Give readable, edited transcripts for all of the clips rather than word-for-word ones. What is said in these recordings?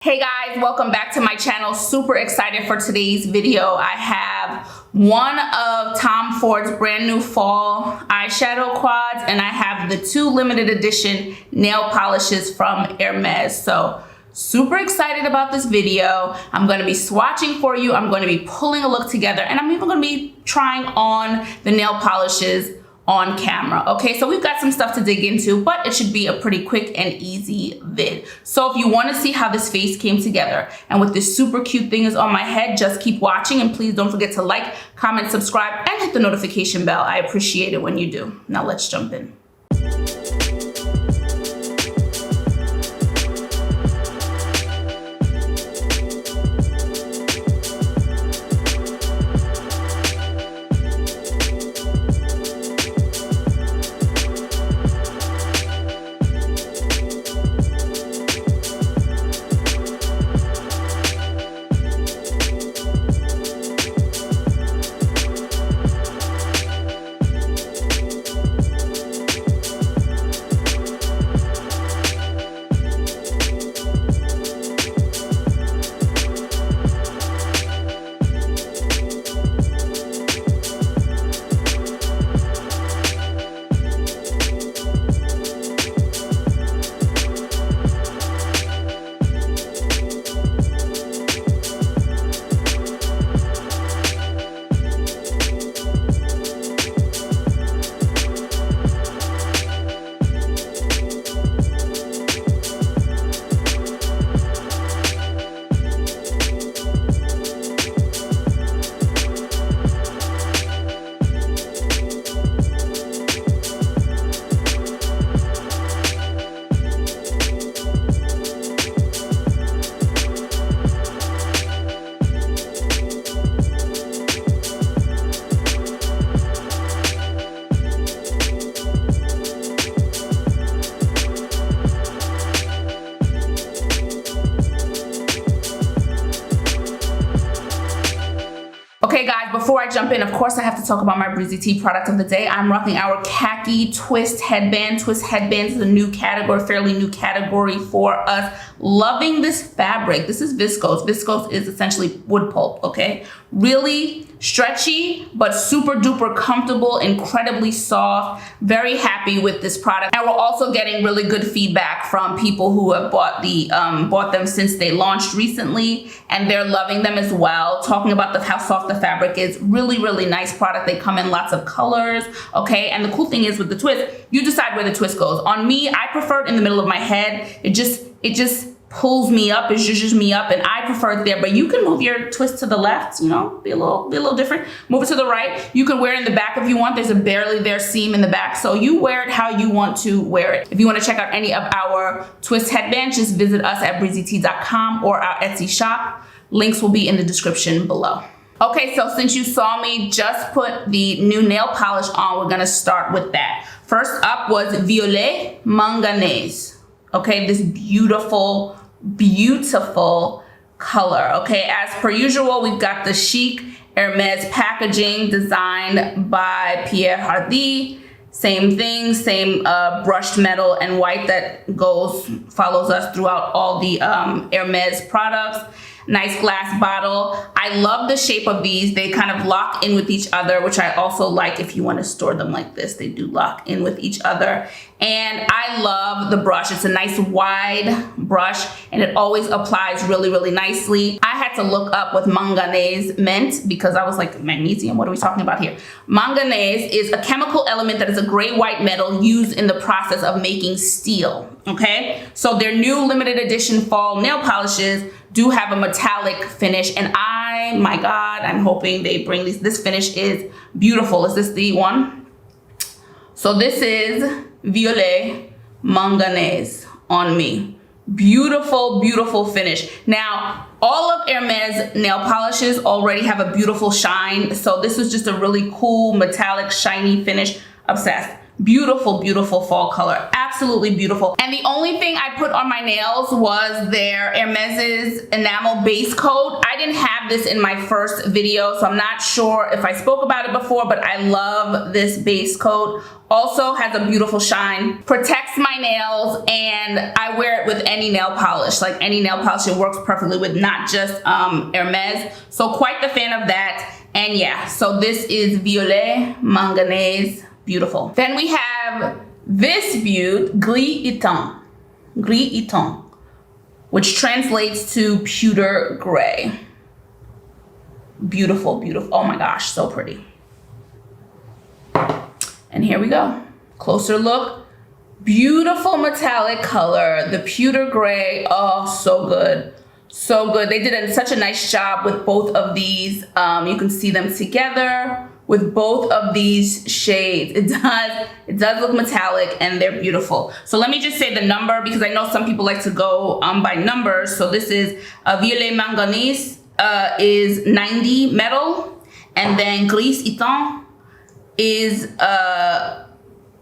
Hey guys, welcome back to my channel. Super excited for today's video. I have one of Tom Ford's brand new fall eyeshadow quads, and I have the two limited edition nail polishes from Hermes. So super excited about this video. I'm going to be swatching for you. I'm going to be pulling a look together, and I'm even going to be trying on the nail polishes on camera. Okay, so we've got some stuff to dig into, but it should be a pretty quick and easy vid. So if you want to see how this face came together and what this super cute thing is on my head, just keep watching, and please don't forget to like, comment, subscribe, and hit the notification bell. I appreciate it when you do. Now let's jump in. Okay guys, before I jump in, of course I have to talk about my Breezy Tee product of the day. I'm rocking our Khaki twist headband. Twist headbands is a new category, fairly new category for us. Loving this fabric. This is viscose. Viscose is essentially wood pulp, okay? Really stretchy, but super duper comfortable, incredibly soft. Very happy with this product. And we're also getting really good feedback from people who have bought them since they launched recently, and they're loving them as well. Talking about how soft the fabric is. Really nice product. They come in lots of colors, okay? And the cool thing is with the twist, you decide where the twist goes. On me, I prefer it in the middle of my head. It just pulls me up, it zhuzhes me up, and I prefer it there. But you can move your twist to the left, you know, be a little different. Move it to the right. You can wear it in the back if you want. There's a barely there seam in the back, so you wear it how you want to wear it. If you want to check out any of our twist headbands, just visit us at breezytee.com or our Etsy shop. Links will be in the description below. Okay, so since you saw me just put the new nail polish on, we're gonna start with that. First up was Violet Manganese. Okay, this beautiful color. Okay, as per usual, we've got the chic Hermes packaging designed by Pierre Hardy. Same thing, same brushed metal and white that follows us throughout all the Hermes products. Nice glass bottle. I love the shape of these. They kind of lock in with each other, which I also like if you want to store them like this. They do lock in with each other. And I love the brush. It's a nice wide brush, and it always applies really nicely. I had to look up what manganese meant because I was like, magnesium, what are we talking about here? Manganese is a chemical element that is a gray-white metal used in the process of making steel, okay? So their new limited edition fall nail polishes do have a metallic finish, and my God, I'm hoping they bring these. This finish is beautiful. Is this the one? So this is Violet Manganese on me. Beautiful finish. Now, all of Hermes nail polishes already have a beautiful shine, so this was just a really cool metallic shiny finish. Obsessed. Beautiful, beautiful fall color. Absolutely beautiful. And the only thing I put on my nails was their Hermes's enamel base coat. I didn't have this in my first video, so I'm not sure if I spoke about it before, but I love this base coat. Also has a beautiful shine, protects my nails, and I wear it with any nail polish. Like any nail polish, it works perfectly with, not just Hermes. So quite the fan of that. And yeah, so this is Violet Manganese. Beautiful. Then we have this Beaute, Gris Etain. Gris Etain, which translates to pewter gray. Beautiful, beautiful. Oh my gosh, so pretty. And here we go. Closer look. Beautiful metallic color. The pewter gray. Oh, so good. So good. They did such a nice job with both of these. You can see them together with both of these shades. It does look metallic, and they're beautiful. So let me just say the number, because I know some people like to go by numbers. So this is Violet Manganese is 90 metal, and then Gris Etain is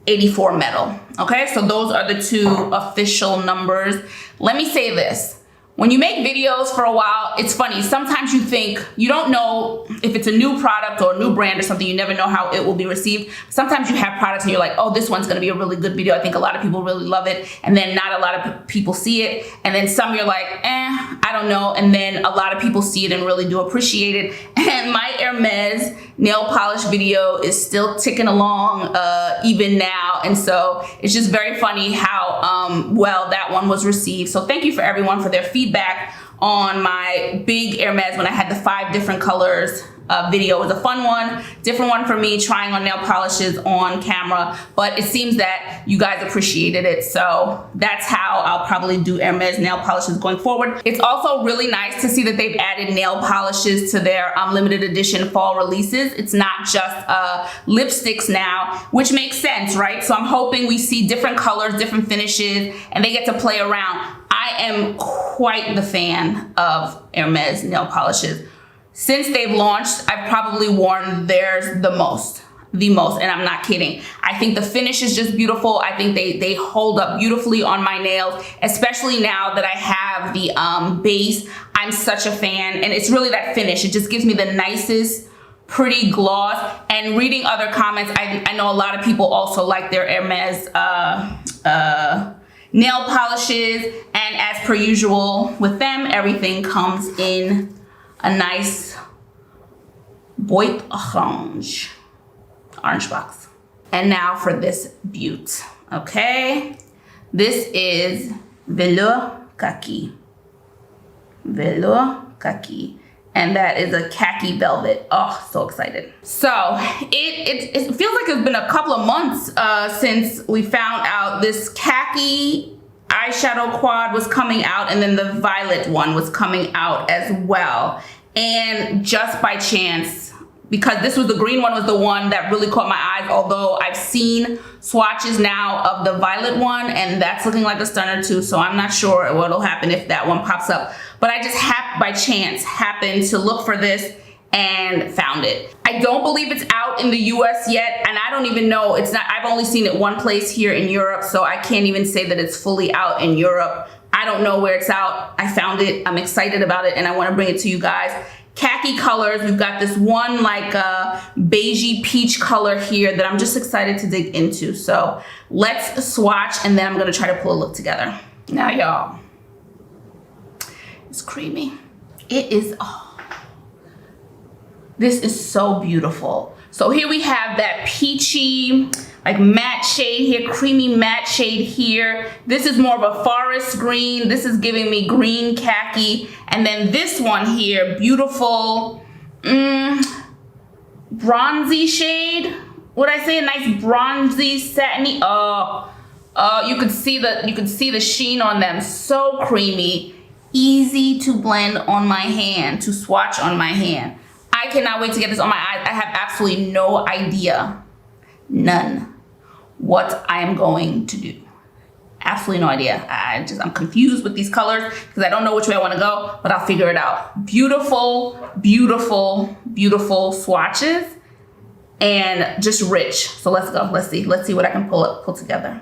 84 metal. Okay, so those are the two official numbers. Let me say this. When you make videos for a while, it's funny. Sometimes you think, you don't know if it's a new product or a new brand or something, you never know how it will be received. Sometimes you have products and you're like, oh, this one's gonna be a really good video. I think a lot of people really love it. And then not a lot of people see it. And then some you're like, I don't know. And then a lot of people see it and really do appreciate it. And my Hermes nail polish video is still ticking along even now. And so it's just very funny how well that one was received. So thank you for everyone for their feedback on my big Hermes when I had the 5 different colors video. It was a fun one, different one for me, trying on nail polishes on camera, but it seems that you guys appreciated it. So that's how I'll probably do Hermes nail polishes going forward. It's also really nice to see that they've added nail polishes to their limited edition fall releases. It's not just lipsticks now, which makes sense, right? So I'm hoping we see different colors, different finishes, and they get to play around. I am quite the fan of Hermes nail polishes. Since they've launched, I've probably worn theirs the most, and I'm not kidding. I think the finish is just beautiful. I think they hold up beautifully on my nails, especially now that I have the base. I'm such a fan, and it's really that finish. It just gives me the nicest, pretty gloss. And reading other comments, I know a lot of people also like their Hermes nail polishes, and as per usual with them, everything comes in a nice Beaute orange box. And now for this Beaute, okay? This is Velours Kaki. Velours Kaki. And that is a Khaki Velvet. Oh, so excited. So it feels like it's been a couple of months since we found out this Khaki Eyeshadow Quad was coming out, and then the violet one was coming out as well. And just by chance, because this was the green one was the one that really caught my eyes, although I've seen swatches now of the violet one, and that's looking like a stunner too, so I'm not sure what'll happen if that one pops up. But I just by chance happened to look for this and found it. I don't believe it's out in the US yet, and I don't even know, it's not, I've only seen it one place here in Europe, so I can't even say that it's fully out in Europe. I don't know where it's out. I found it, I'm excited about it, and I wanna bring it to you guys. Khaki colors, we've got this one like beigey peach color here that I'm just excited to dig into. So let's swatch, and then I'm gonna try to pull a look together. Now y'all, it's creamy. It is, oh. This is so beautiful. So here we have that peachy, like matte shade here, creamy matte shade here. This is more of a forest green. This is giving me green khaki. And then this one here, beautiful, bronzy shade. Would I say a nice bronzy, satiny? Oh, you could see the sheen on them. So creamy, easy to blend on my hand, to swatch on my hand. I cannot wait to get this on my eyes. I have absolutely no idea, none, what I am going to do. Absolutely no idea. I'm confused with these colors because I don't know which way I want to go, but I'll figure it out. Beautiful, beautiful, beautiful swatches. and just rich. So let's go. Let's see what I can pull together.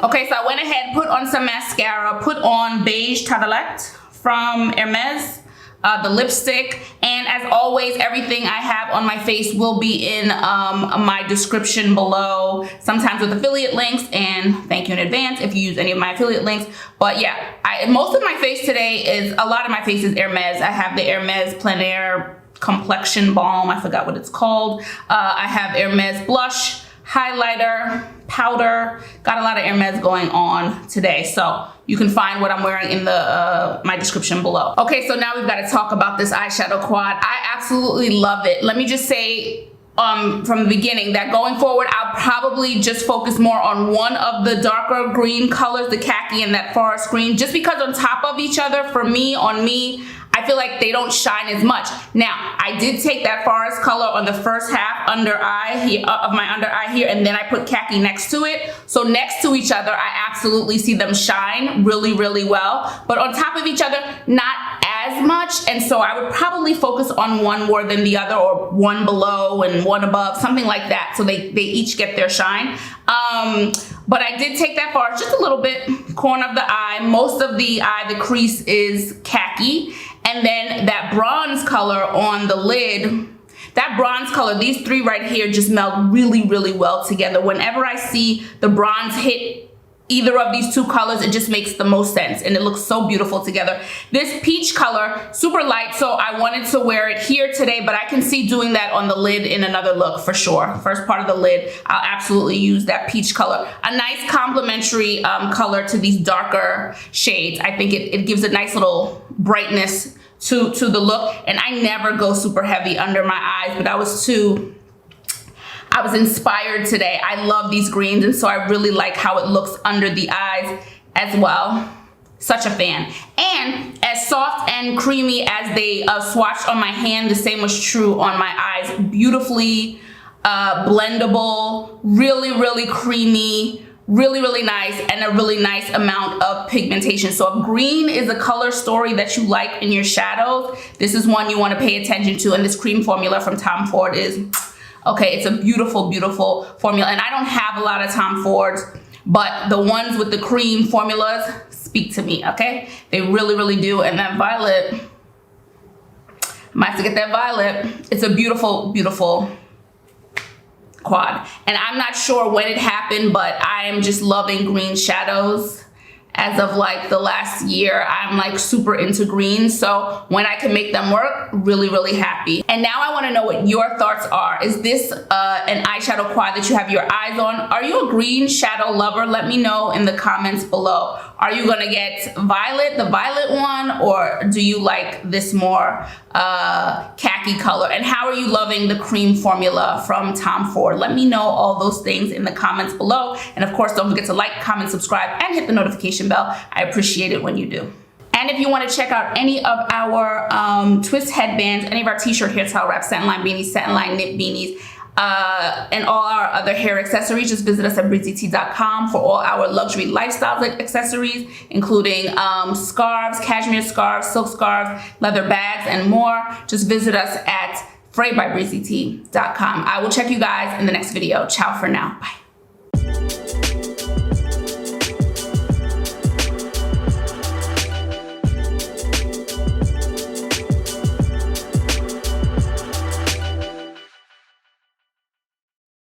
Okay, so I went ahead, put on some mascara, put on Beige Toilette from Hermes, the lipstick, and as always, everything I have on my face will be in my description below, sometimes with affiliate links, and thank you in advance if you use any of my affiliate links. But yeah, most of my face today a lot of my face is Hermes. I have the Hermes Plein Complexion Balm, I forgot what it's called. I have Hermes blush, highlighter, powder, got a lot of Hermes going on today, so you can find what I'm wearing in the my description below. Okay, so now we've got to talk about this eyeshadow quad. I absolutely love it. Let me just say from the beginning that going forward, I'll probably just focus more on one of the darker green colors, the khaki and that forest green, just because on top of each other, for me, on me, I feel like they don't shine as much. Now, I did take that forest color on the first half under eye here, of my under eye here, and then I put khaki next to it. So next to each other, I absolutely see them shine really, really well. But on top of each other, not as much. And so I would probably focus on one more than the other, or one below and one above, something like that. So they each get their shine. But I did take that far, just a little bit, corner of the eye. Most of the eye, the crease is khaki. And then that bronze color on the lid, that bronze color, these three right here just meld really, really well together. Whenever I see the bronze hit either of these two colors. It just makes the most sense and it looks so beautiful together. This peach color, super light, so I wanted to wear it here today, but I can see doing that on the lid in another look for sure. First part of the lid, I'll absolutely use that peach color. A nice complementary color to these darker shades. I think it gives a nice little brightness to the look, and I never go super heavy under my eyes, but I was inspired today. I love these greens, and so I really like how it looks under the eyes as well. Such a fan. And as soft and creamy as they swatched on my hand, the same was true on my eyes. Beautifully blendable, really creamy, really nice, and a really nice amount of pigmentation. So if green is a color story that you like in your shadows, this is one you want to pay attention to. And this cream formula from Tom Ford is... okay, it's a beautiful formula. And I don't have a lot of Tom Fords, but the ones with the cream formulas speak to me, okay? They really do. And that violet, I might have to get that violet. It's a beautiful quad. And I'm not sure when it happened, but I am just loving green shadows. As of like the last year, I'm like super into green. So when I can make them work, really happy. And now I want to know what your thoughts are. Is this an eyeshadow quad that you have your eyes on? Are you a green shadow lover? Let me know in the comments below. Are you gonna get violet, the violet one, or do you like this more khaki color? And how are you loving the cream formula from Tom Ford? Let me know all those things in the comments below. And of course, don't forget to like, comment, subscribe, and hit the notification bell. I appreciate it when you do. And if you want to check out any of our twist headbands, any of our t-shirt, hair towel wrap, satin line beanies, satin line knit beanies, and all our other hair accessories, just visit us at breezytee.com for all our luxury lifestyle accessories, including scarves, cashmere scarves, silk scarves, leather bags, and more. Just visit us at fraidbybreezytee.com. I will check you guys in the next video. Ciao for now. Bye.